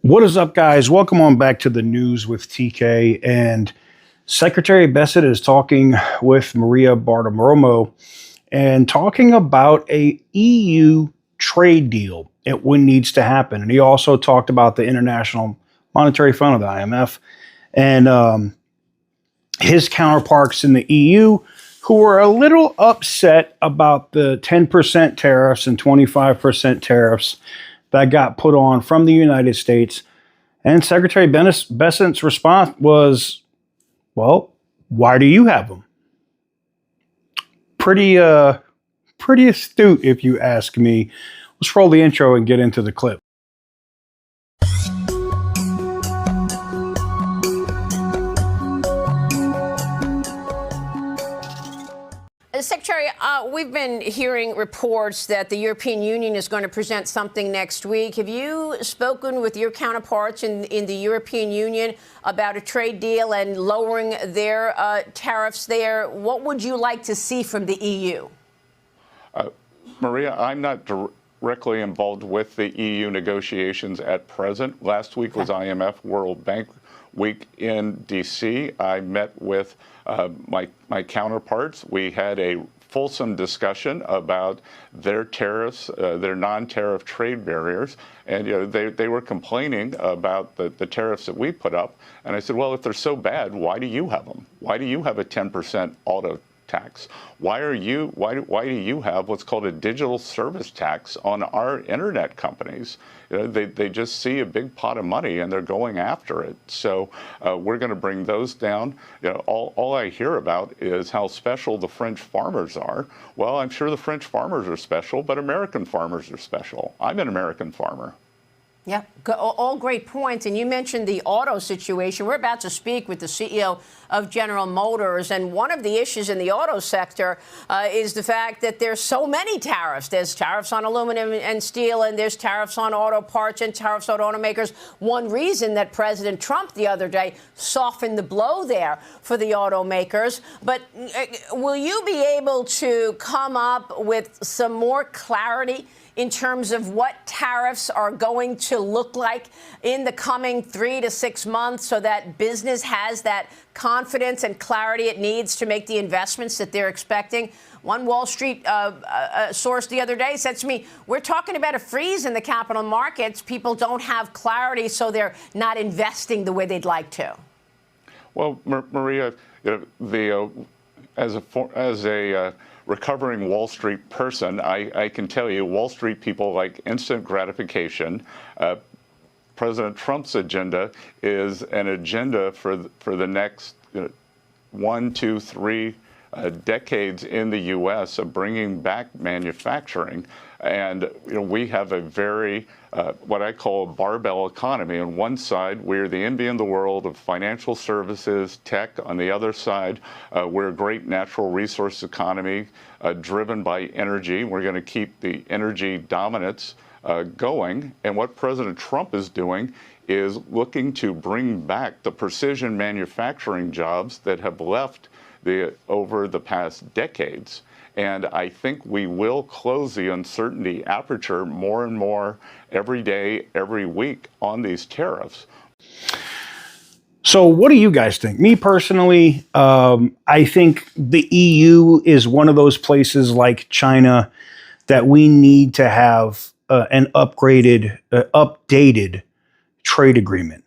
What is up, guys? Welcome on back to the news with TK. And Secretary Bessent is talking with Maria Bartiromo and talking about a EU trade deal. It needs to happen. And he also talked about the International Monetary Fund, of the IMF, and his counterparts in the EU who were a little upset about the 10% tariffs and 25% tariffs that got put on from the United States. And Secretary Bessent's response was, well, why do you have them? Pretty astute, if you ask me. Let's roll the intro and get into the clip. Secretary, we've been hearing reports that the European Union is going to present something next week. Have you spoken with your counterparts in the European Union about a trade deal and lowering their tariffs there? What would you like to see from the EU? Maria, I'm not directly involved with the EU negotiations at present. Last week was IMF World Bank Week in D.C. I met with my counterparts. We had a fulsome discussion about their tariffs, their non-tariff trade barriers, and they were complaining about the tariffs that we put up. And I said, well, if they're so bad, why do you have them? Why do you have a 10% auto tax? Why do you have what's called a digital service tax on our internet companies? They just see a big pot of money and they're going after it. So we're going to bring those down. All I hear about is how special the French farmers are. Well, I'm sure the French farmers are special, but American farmers are special. I'm an American farmer. Yeah, all great points. And you mentioned the auto situation. We're about to speak with the CEO of General Motors. And one of the issues in the auto sector is the fact that there's so many tariffs. There's tariffs on aluminum and steel, and there's tariffs on auto parts and tariffs on automakers. One reason that President Trump the other day softened the blow there for the automakers. But will you be able to come up with some more clarity in terms of what tariffs are going to look like in the coming 3 to 6 months so that business has that confidence and clarity it needs to make the investments that they're expecting? One Wall Street source the other day said to me, we're talking about a freeze in the capital markets. People don't have clarity, so they're not investing the way they'd like to. Well, Maria, as a recovering Wall Street person, I can tell you Wall Street people like instant gratification. President Trump's agenda is an agenda for the next 1, 2, 3 decades in the U.S. of bringing back manufacturing. And we have a very, what I call a barbell economy. On one side, we're the envy in the world of financial services, tech. On the other side, we're a great natural resource economy driven by energy. We're going to keep the energy dominance going. And what President Trump is doing is looking to bring back the precision manufacturing jobs that have left over the past decades. And I think we will close the uncertainty aperture more and more every day, every week on these tariffs. So what do you guys think? Me personally, I think the EU is one of those places like China that we need to have an updated trade agreement.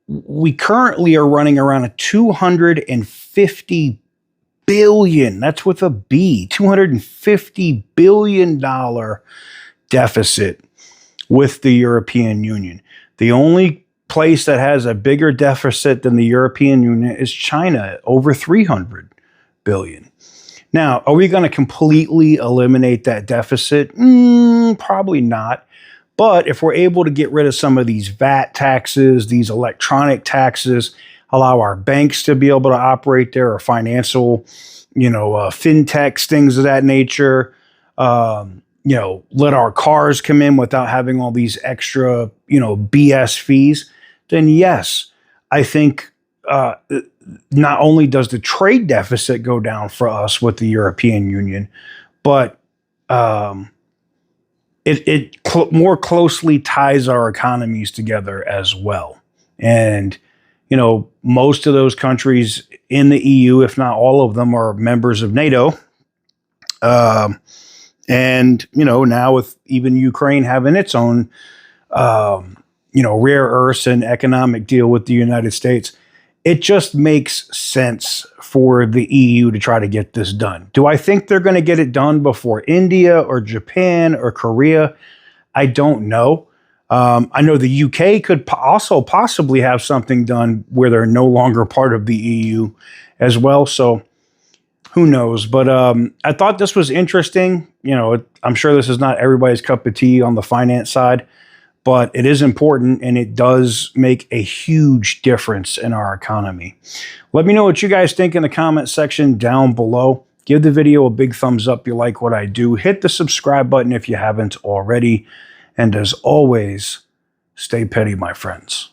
We currently are running around a $250 billion, that's with a B, $250 billion deficit with the European Union. The only place that has a bigger deficit than the European Union is China, over $300 billion. Now, are we going to completely eliminate that deficit? Probably not. But if we're able to get rid of some of these VAT taxes, these electronic taxes, allow our banks to be able to operate there, or financial, fintechs, things of that nature, let our cars come in without having all these extra, BS fees, then yes, I think not only does the trade deficit go down for us with the European Union, but more closely ties our economies together as well. And, most of those countries in the EU, if not all of them, are members of NATO. And, now with even Ukraine having its own, rare earths and economic deal with the United States, it just makes sense for the EU to try to get this done. Do I think they're going to get it done before India or Japan or Korea? I don't know. I know the UK could also possibly have something done where they're no longer part of the EU as well. So who knows? But I thought this was interesting. I'm sure this is not everybody's cup of tea on the finance side, but it is important, and it does make a huge difference in our economy. Let me know what you guys think in the comment section down below. Give the video a big thumbs up if you like what I do. Hit the subscribe button if you haven't already. And as always, stay petty, my friends.